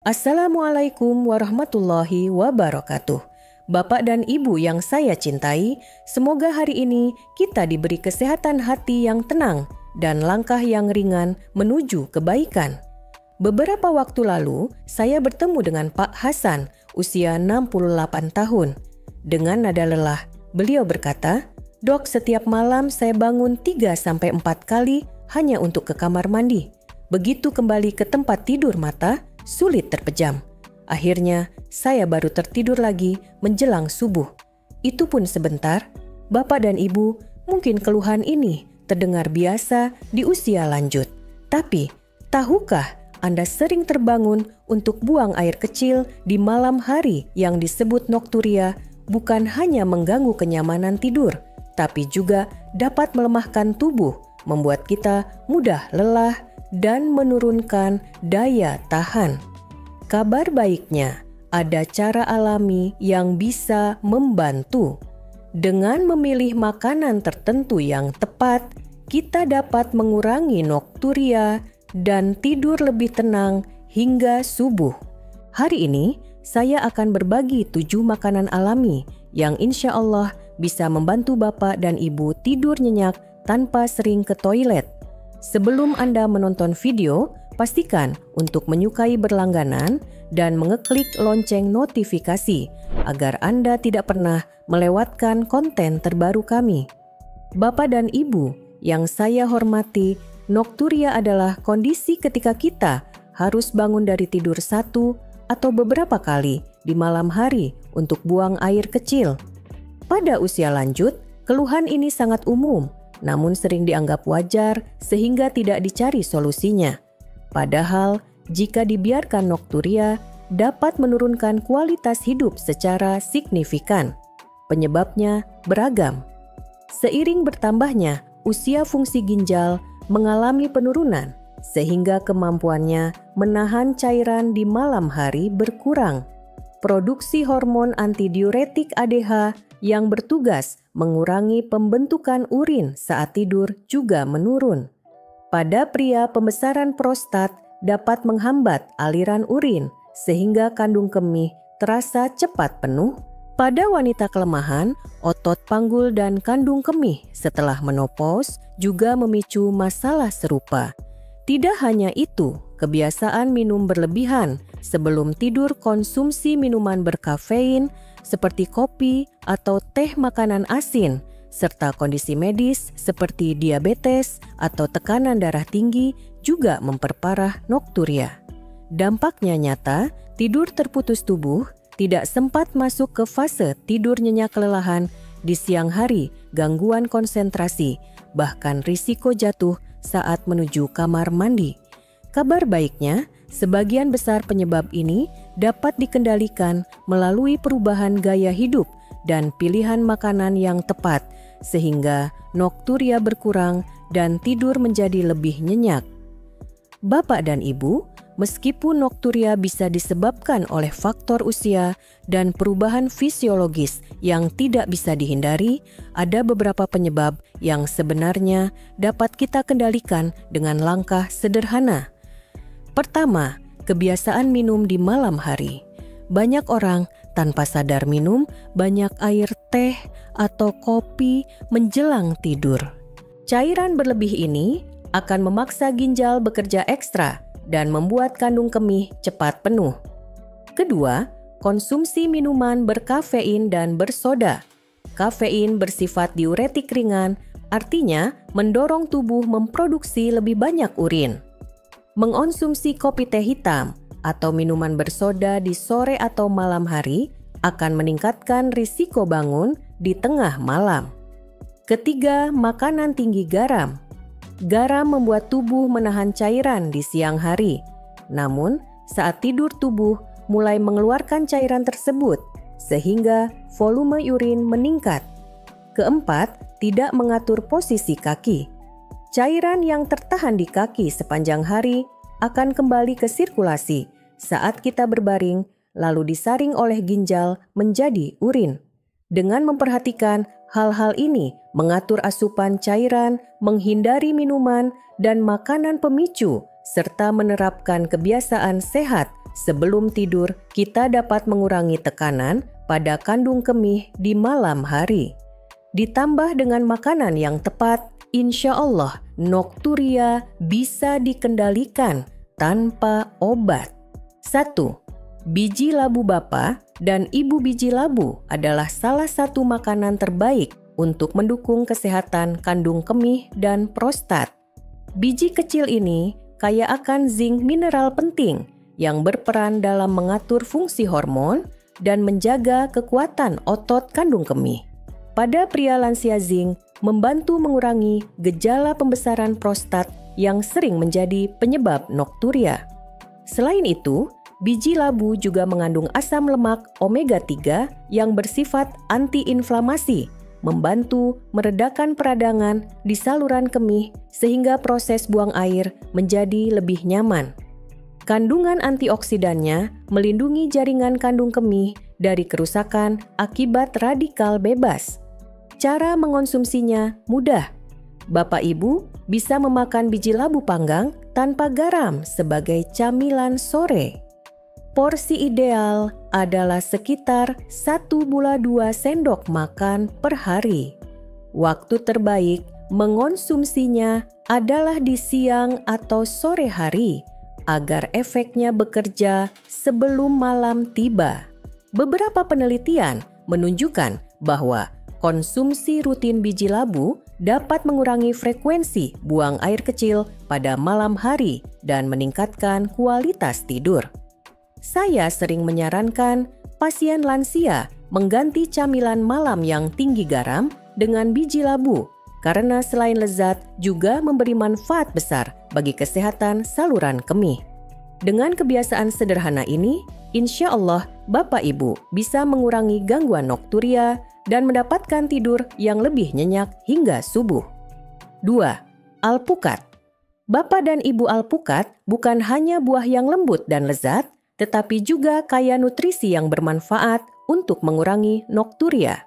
Assalamualaikum warahmatullahi wabarakatuh. Bapak dan Ibu yang saya cintai, semoga hari ini kita diberi kesehatan hati yang tenang dan langkah yang ringan menuju kebaikan. Beberapa waktu lalu, saya bertemu dengan Pak Hasan, usia 68 tahun. Dengan nada lelah, beliau berkata, "Dok, setiap malam saya bangun 3-4 kali hanya untuk ke kamar mandi. Begitu kembali ke tempat tidur mata, sulit terpejam. Akhirnya, saya baru tertidur lagi menjelang subuh. Itu pun sebentar. Bapak dan Ibu, mungkin keluhan ini terdengar biasa di usia lanjut. Tapi, tahukah Anda sering terbangun untuk buang air kecil di malam hari yang disebut nokturia bukan hanya mengganggu kenyamanan tidur, tapi juga dapat melemahkan tubuh, membuat kita mudah lelah, dan menurunkan daya tahan. Kabar baiknya, ada cara alami yang bisa membantu. Dengan memilih makanan tertentu yang tepat, kita dapat mengurangi nokturia dan tidur lebih tenang hingga subuh. Hari ini, saya akan berbagi 7 makanan alami yang insya Allah bisa membantu Bapak dan Ibu tidur nyenyak tanpa sering ke toilet. Sebelum Anda menonton video, pastikan untuk menyukai berlangganan dan mengeklik lonceng notifikasi agar Anda tidak pernah melewatkan konten terbaru kami. Bapak dan Ibu yang saya hormati, nokturia adalah kondisi ketika kita harus bangun dari tidur 1 atau beberapa kali di malam hari untuk buang air kecil. Pada usia lanjut, keluhan ini sangat umum, namun sering dianggap wajar sehingga tidak dicari solusinya. Padahal, jika dibiarkan nokturia, dapat menurunkan kualitas hidup secara signifikan. Penyebabnya beragam. Seiring bertambahnya usia fungsi ginjal mengalami penurunan, sehingga kemampuannya menahan cairan di malam hari berkurang. Produksi hormon antidiuretik ADH yang bertugas mengurangi pembentukan urin saat tidur juga menurun. Pada pria, pembesaran prostat dapat menghambat aliran urin sehingga kandung kemih terasa cepat penuh. Pada wanita kelemahan, otot panggul dan kandung kemih setelah menopause juga memicu masalah serupa. Tidak hanya itu, kebiasaan minum berlebihan sebelum tidur, konsumsi minuman berkafein seperti kopi atau teh makanan asin, serta kondisi medis seperti diabetes atau tekanan darah tinggi juga memperparah nokturia. Dampaknya nyata, tidur terputus tubuh, tidak sempat masuk ke fase tidur nyenyak kelelahan di siang hari, gangguan konsentrasi, bahkan risiko jatuh saat menuju kamar mandi. Kabar baiknya, sebagian besar penyebab ini dapat dikendalikan melalui perubahan gaya hidup dan pilihan makanan yang tepat, sehingga nokturia berkurang dan tidur menjadi lebih nyenyak. Bapak dan Ibu, meskipun nokturia bisa disebabkan oleh faktor usia dan perubahan fisiologis yang tidak bisa dihindari, ada beberapa penyebab yang sebenarnya dapat kita kendalikan dengan langkah sederhana. Pertama, kebiasaan minum di malam hari. Banyak orang tanpa sadar minum banyak air teh atau kopi menjelang tidur. Cairan berlebih ini akan memaksa ginjal bekerja ekstra dan membuat kandung kemih cepat penuh. Kedua, konsumsi minuman berkafein dan bersoda. Kafein bersifat diuretik ringan, artinya mendorong tubuh memproduksi lebih banyak urin. Mengonsumsi kopi teh hitam atau minuman bersoda di sore atau malam hari akan meningkatkan risiko bangun di tengah malam. Ketiga, makanan tinggi garam. Garam membuat tubuh menahan cairan di siang hari. Namun, saat tidur tubuh mulai mengeluarkan cairan tersebut, sehingga volume urin meningkat. Keempat, tidak mengatur posisi kaki. Cairan yang tertahan di kaki sepanjang hari akan kembali ke sirkulasi saat kita berbaring, lalu disaring oleh ginjal menjadi urin. Dengan memperhatikan hal-hal ini, mengatur asupan cairan, menghindari minuman dan makanan pemicu, serta menerapkan kebiasaan sehat sebelum tidur kita dapat mengurangi tekanan pada kandung kemih di malam hari. Ditambah dengan makanan yang tepat, insya Allah nokturia bisa dikendalikan tanpa obat. 1. Biji labu bapa dan ibu biji labu adalah salah satu makanan terbaik untuk mendukung kesehatan kandung kemih dan prostat. Biji kecil ini kaya akan zinc mineral penting yang berperan dalam mengatur fungsi hormon dan menjaga kekuatan otot kandung kemih. Pada pria lansia, zinc membantu mengurangi gejala pembesaran prostat yang sering menjadi penyebab nokturia. Selain itu, biji labu juga mengandung asam lemak omega 3 yang bersifat antiinflamasi, membantu meredakan peradangan di saluran kemih sehingga proses buang air menjadi lebih nyaman. Kandungan antioksidannya melindungi jaringan kandung kemih dari kerusakan akibat radikal bebas. Cara mengonsumsinya mudah. Bapak Ibu bisa memakan biji labu panggang tanpa garam sebagai camilan sore. Porsi ideal adalah sekitar 1,2 sendok makan per hari. Waktu terbaik mengonsumsinya adalah di siang atau sore hari agar efeknya bekerja sebelum malam tiba. Beberapa penelitian menunjukkan bahwa konsumsi rutin biji labu dapat mengurangi frekuensi buang air kecil pada malam hari dan meningkatkan kualitas tidur. Saya sering menyarankan pasien lansia mengganti camilan malam yang tinggi garam dengan biji labu karena selain lezat juga memberi manfaat besar bagi kesehatan saluran kemih. Dengan kebiasaan sederhana ini, insya Allah Bapak Ibu bisa mengurangi gangguan nokturia dan mendapatkan tidur yang lebih nyenyak hingga subuh. 2. Alpukat. Bapak dan Ibu alpukat bukan hanya buah yang lembut dan lezat, tetapi juga kaya nutrisi yang bermanfaat untuk mengurangi nokturia.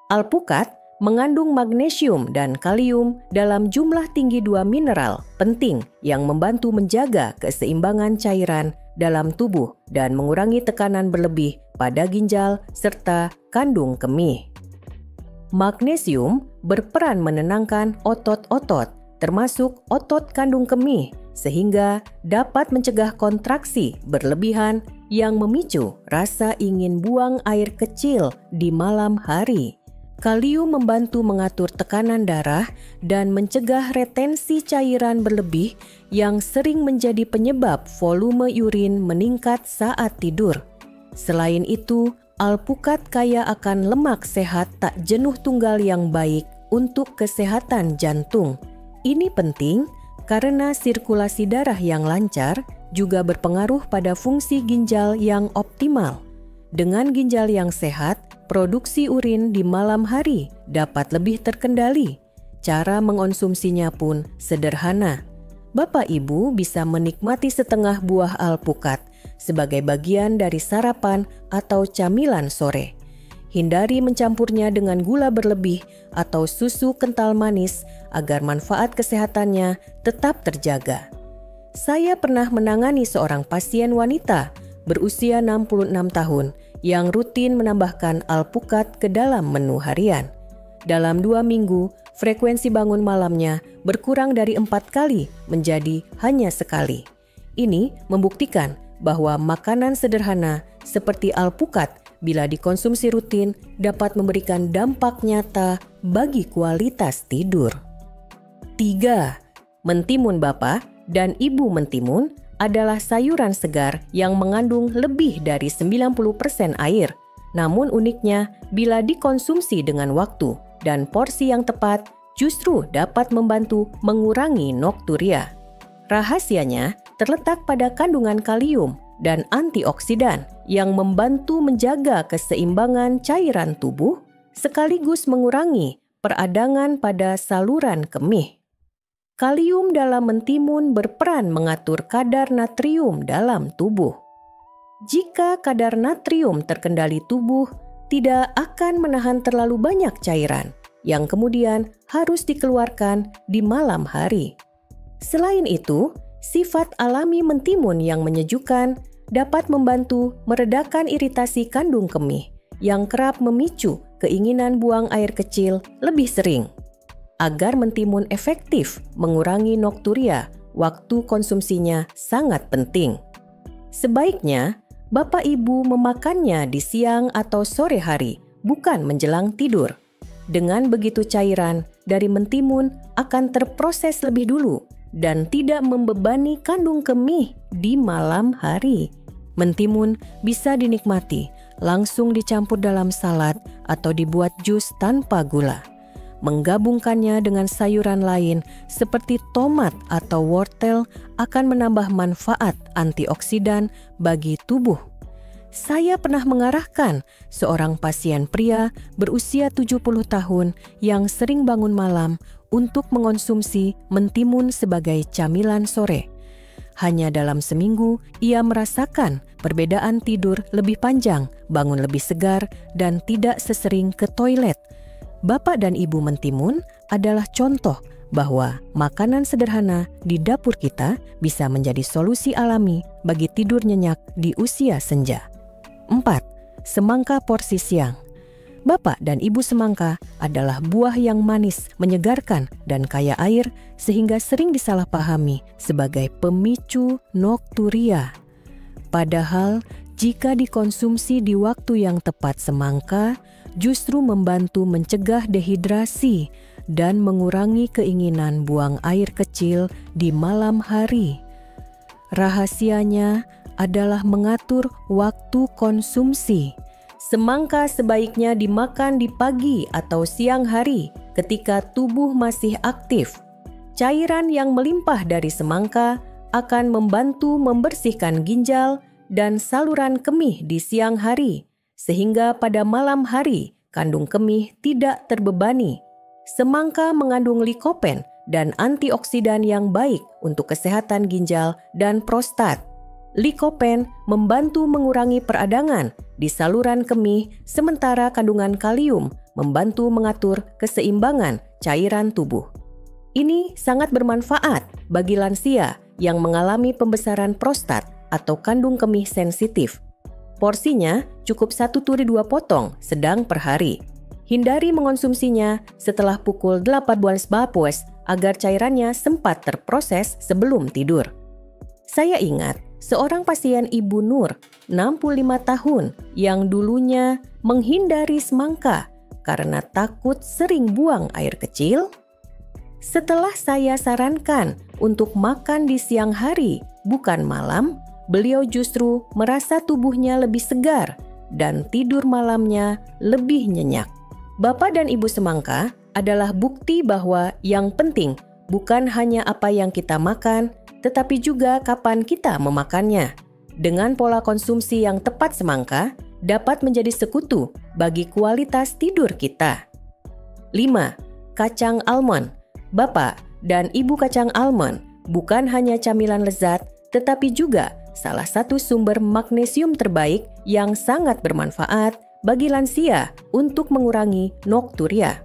Alpukat mengandung magnesium dan kalium dalam jumlah tinggi 2 mineral penting yang membantu menjaga keseimbangan cairan dalam tubuh dan mengurangi tekanan berlebih pada ginjal serta kandung kemih. Magnesium berperan menenangkan otot-otot, termasuk otot kandung kemih, sehingga dapat mencegah kontraksi berlebihan yang memicu rasa ingin buang air kecil di malam hari. Kalium membantu mengatur tekanan darah dan mencegah retensi cairan berlebih yang sering menjadi penyebab volume urin meningkat saat tidur. Selain itu, alpukat kaya akan lemak sehat tak jenuh tunggal yang baik untuk kesehatan jantung. Ini penting karena sirkulasi darah yang lancar juga berpengaruh pada fungsi ginjal yang optimal. Dengan ginjal yang sehat, produksi urin di malam hari dapat lebih terkendali. Cara mengonsumsinya pun sederhana. Bapak Ibu bisa menikmati setengah buah alpukat sebagai bagian dari sarapan atau camilan sore. Hindari mencampurnya dengan gula berlebih atau susu kental manis agar manfaat kesehatannya tetap terjaga. Saya pernah menangani seorang pasien wanita berusia 66 tahun yang rutin menambahkan alpukat ke dalam menu harian. Dalam 2 minggu, frekuensi bangun malamnya berkurang dari 4 kali menjadi hanya sekali. Ini membuktikan bahwa makanan sederhana seperti alpukat bila dikonsumsi rutin dapat memberikan dampak nyata bagi kualitas tidur. 3. Mentimun Bapak dan Ibu mentimun adalah sayuran segar yang mengandung lebih dari 90% air. Namun uniknya, bila dikonsumsi dengan waktu dan porsi yang tepat, justru dapat membantu mengurangi nokturia. Rahasianya terletak pada kandungan kalium dan antioksidan yang membantu menjaga keseimbangan cairan tubuh sekaligus mengurangi peradangan pada saluran kemih. Kalium dalam mentimun berperan mengatur kadar natrium dalam tubuh. Jika kadar natrium terkendali, tubuh tidak akan menahan terlalu banyak cairan yang kemudian harus dikeluarkan di malam hari. Selain itu, sifat alami mentimun yang menyejukkan dapat membantu meredakan iritasi kandung kemih yang kerap memicu keinginan buang air kecil lebih sering. Agar mentimun efektif mengurangi nokturia, waktu konsumsinya sangat penting. Sebaiknya, Bapak Ibu memakannya di siang atau sore hari, bukan menjelang tidur. Dengan begitu cairan dari mentimun akan terproses lebih dulu dan tidak membebani kandung kemih di malam hari. Mentimun bisa dinikmati langsung dicampur dalam salad atau dibuat jus tanpa gula. Menggabungkannya dengan sayuran lain seperti tomat atau wortel akan menambah manfaat antioksidan bagi tubuh. Saya pernah mengarahkan seorang pasien pria berusia 70 tahun yang sering bangun malam untuk mengonsumsi mentimun sebagai camilan sore. Hanya dalam seminggu, ia merasakan perbedaan tidur lebih panjang, bangun lebih segar, dan tidak sesering ke toilet. Bapak dan Ibu mentimun adalah contoh bahwa makanan sederhana di dapur kita bisa menjadi solusi alami bagi tidur nyenyak di usia senja. 4. Semangka porsi siang. Bapak dan Ibu semangka adalah buah yang manis, menyegarkan, dan kaya air sehingga sering disalahpahami sebagai pemicu nokturia. Padahal, jika dikonsumsi di waktu yang tepat, semangka justru membantu mencegah dehidrasi dan mengurangi keinginan buang air kecil di malam hari. Rahasianya adalah mengatur waktu konsumsi. Semangka sebaiknya dimakan di pagi atau siang hari ketika tubuh masih aktif. Cairan yang melimpah dari semangka akan membantu membersihkan ginjal dan saluran kemih di siang hari, sehingga pada malam hari kandung kemih tidak terbebani. Semangka mengandung likopen dan antioksidan yang baik untuk kesehatan ginjal dan prostat. Likopen membantu mengurangi peradangan di saluran kemih, sementara kandungan kalium membantu mengatur keseimbangan cairan tubuh. Ini sangat bermanfaat bagi lansia yang mengalami pembesaran prostat atau kandung kemih sensitif. Porsinya cukup 1-2 potong sedang per hari. Hindari mengonsumsinya setelah pukul 18 agar cairannya sempat terproses sebelum tidur. Saya ingat seorang pasien Ibu Nur, 65 tahun, yang dulunya menghindari semangka karena takut sering buang air kecil. Setelah saya sarankan untuk makan di siang hari, bukan malam, beliau justru merasa tubuhnya lebih segar dan tidur malamnya lebih nyenyak. Bapak dan Ibu semangka adalah bukti bahwa yang penting bukan hanya apa yang kita makan, tetapi juga kapan kita memakannya. Dengan pola konsumsi yang tepat, semangka dapat menjadi sekutu bagi kualitas tidur kita. 5. Kacang almond. Bapak dan Ibu kacang almond bukan hanya camilan lezat, tetapi juga salah satu sumber magnesium terbaik yang sangat bermanfaat bagi lansia untuk mengurangi nokturia.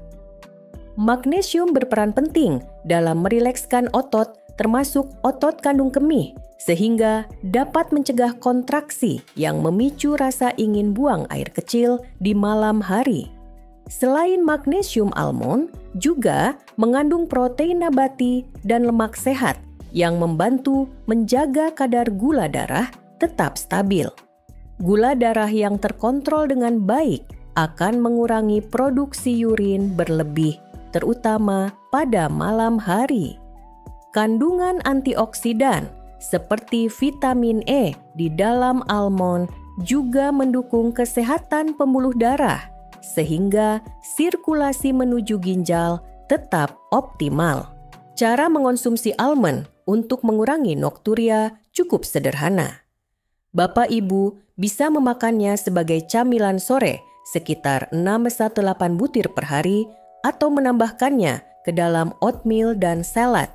Magnesium berperan penting dalam merilekskan otot, termasuk otot kandung kemih, sehingga dapat mencegah kontraksi yang memicu rasa ingin buang air kecil di malam hari. Selain magnesium, almond juga mengandung protein nabati dan lemak sehat yang membantu menjaga kadar gula darah tetap stabil. Gula darah yang terkontrol dengan baik akan mengurangi produksi urin berlebih, terutama pada malam hari. Kandungan antioksidan seperti vitamin E di dalam almond juga mendukung kesehatan pembuluh darah, sehingga sirkulasi menuju ginjal tetap optimal. Cara mengonsumsi almond untuk mengurangi nokturia cukup sederhana. Bapak Ibu bisa memakannya sebagai camilan sore sekitar 6-8 butir per hari atau menambahkannya ke dalam oatmeal dan salad.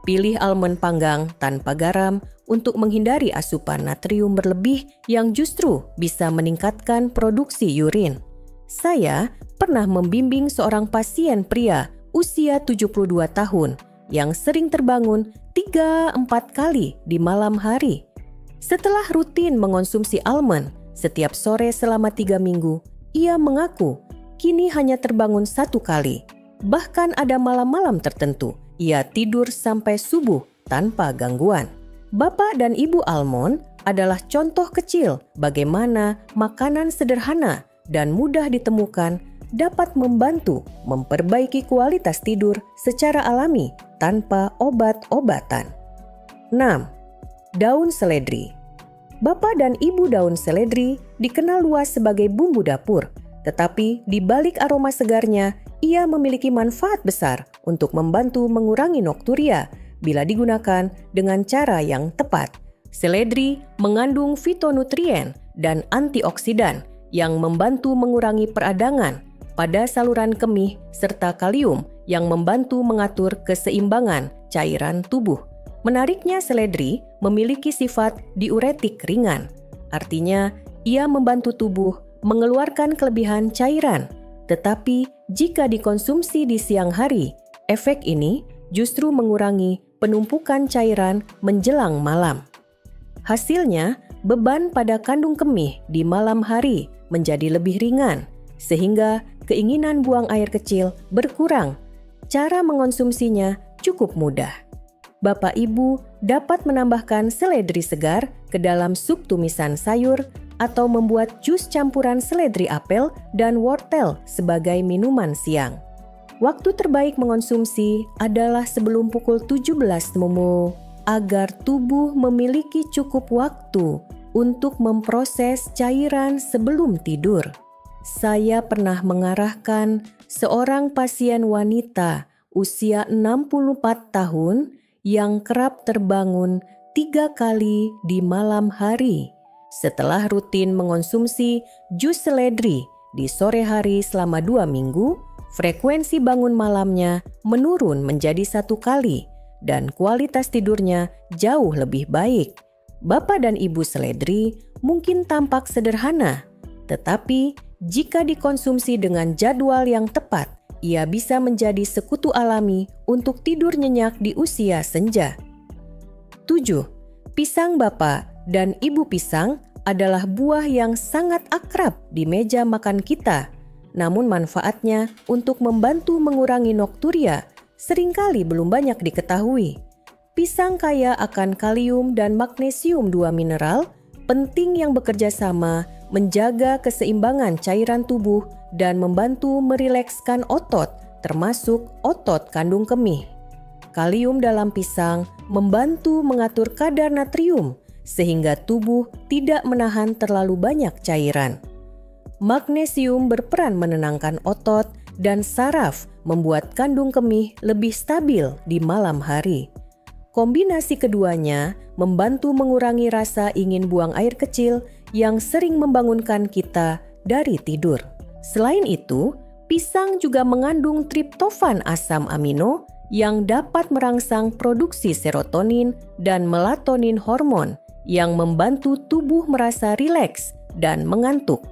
Pilih almond panggang tanpa garam untuk menghindari asupan natrium berlebih yang justru bisa meningkatkan produksi urin. Saya pernah membimbing seorang pasien pria usia 72 tahun yang sering terbangun 3-4 kali di malam hari. Setelah rutin mengonsumsi almond setiap sore selama 3 minggu, ia mengaku kini hanya terbangun 1 kali. Bahkan ada malam-malam tertentu, ia tidur sampai subuh tanpa gangguan. Bapak dan Ibu Almond adalah contoh kecil bagaimana makanan sederhana dan mudah ditemukan dapat membantu memperbaiki kualitas tidur secara alami tanpa obat-obatan. 6. Daun seledri. Bapak dan Ibu daun seledri dikenal luas sebagai bumbu dapur, tetapi di balik aroma segarnya, ia memiliki manfaat besar untuk membantu mengurangi nokturia bila digunakan dengan cara yang tepat. Seledri mengandung fitonutrien dan antioksidan yang membantu mengurangi peradangan pada saluran kemih serta kalium yang membantu mengatur keseimbangan cairan tubuh. Menariknya, seledri memiliki sifat diuretik ringan. Artinya, ia membantu tubuh mengeluarkan kelebihan cairan. Tetapi, jika dikonsumsi di siang hari, efek ini justru mengurangi penumpukan cairan menjelang malam. Hasilnya, beban pada kandung kemih di malam hari menjadi lebih ringan, sehingga keinginan buang air kecil berkurang. Cara mengonsumsinya cukup mudah. Bapak Ibu dapat menambahkan seledri segar ke dalam sup tumisan sayur atau membuat jus campuran seledri apel dan wortel sebagai minuman siang. Waktu terbaik mengonsumsi adalah sebelum pukul 17 Momo agar tubuh memiliki cukup waktu untuk memproses cairan sebelum tidur. Saya pernah mengarahkan seorang pasien wanita usia 64 tahun yang kerap terbangun 3 kali di malam hari. Setelah rutin mengonsumsi jus seledri di sore hari selama 2 minggu, frekuensi bangun malamnya menurun menjadi 1 kali dan kualitas tidurnya jauh lebih baik. Bapak dan Ibu seledri mungkin tampak sederhana, tetapi jika dikonsumsi dengan jadwal yang tepat, ia bisa menjadi sekutu alami untuk tidur nyenyak di usia senja. 7. Pisang Bapak dan Ibu pisang adalah buah yang sangat akrab di meja makan kita. Namun manfaatnya untuk membantu mengurangi nokturia seringkali belum banyak diketahui. Pisang kaya akan kalium dan magnesium, 2 mineral penting yang bekerja sama menjaga keseimbangan cairan tubuh dan membantu merilekskan otot, termasuk otot kandung kemih. Kalium dalam pisang membantu mengatur kadar natrium sehingga tubuh tidak menahan terlalu banyak cairan. Magnesium berperan menenangkan otot dan saraf, membuat kandung kemih lebih stabil di malam hari. Kombinasi keduanya membantu mengurangi rasa ingin buang air kecil yang sering membangunkan kita dari tidur. Selain itu, pisang juga mengandung triptofan, asam amino yang dapat merangsang produksi serotonin dan melatonin, hormon yang membantu tubuh merasa rileks dan mengantuk.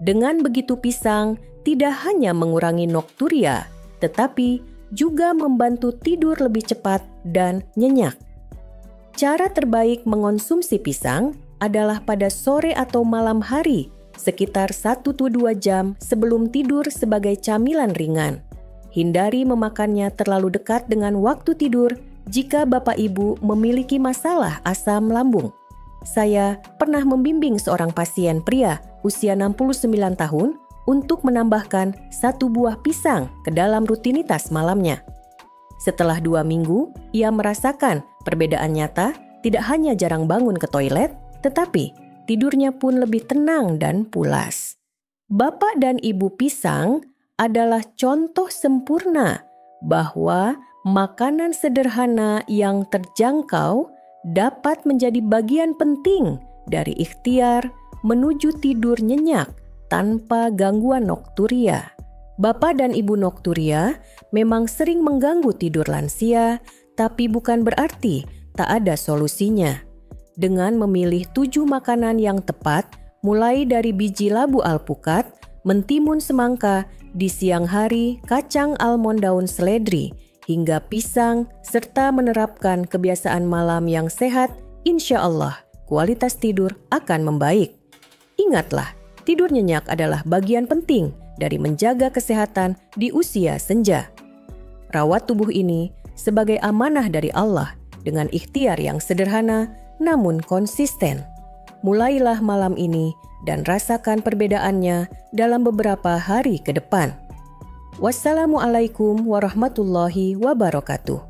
Dengan begitu, pisang tidak hanya mengurangi nokturia, tetapi juga membantu tidur lebih cepat dan nyenyak. Cara terbaik mengonsumsi pisang adalah pada sore atau malam hari, sekitar 1-2 jam sebelum tidur sebagai camilan ringan. Hindari memakannya terlalu dekat dengan waktu tidur jika Bapak Ibu memiliki masalah asam lambung. Saya pernah membimbing seorang pasien pria usia 69 tahun untuk menambahkan 1 buah pisang ke dalam rutinitas malamnya. Setelah 2 minggu, ia merasakan perbedaan nyata, tidak hanya jarang bangun ke toilet, tetapi tidurnya pun lebih tenang dan pulas. Bapak dan Ibu pisang adalah contoh sempurna bahwa makanan sederhana yang terjangkau dapat menjadi bagian penting dari ikhtiar menuju tidur nyenyak tanpa gangguan nokturia. Bapak dan Ibu nokturia memang sering mengganggu tidur lansia, tapi bukan berarti tak ada solusinya. Dengan memilih 7 makanan yang tepat, mulai dari biji labu alpukat, mentimun semangka, di siang hari kacang almond daun seledri, hingga pisang, serta menerapkan kebiasaan malam yang sehat, insya Allah kualitas tidur akan membaik. Ingatlah, tidur nyenyak adalah bagian penting dari menjaga kesehatan di usia senja. Rawat tubuh ini sebagai amanah dari Allah dengan ikhtiar yang sederhana namun konsisten. Mulailah malam ini dan rasakan perbedaannya dalam beberapa hari ke depan. Wassalamualaikum warahmatullahi wabarakatuh.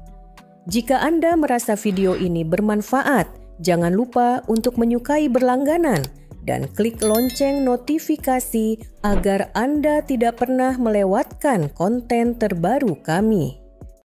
Jika Anda merasa video ini bermanfaat, jangan lupa untuk menyukai berlangganan dan klik lonceng notifikasi agar Anda tidak pernah melewatkan konten terbaru kami.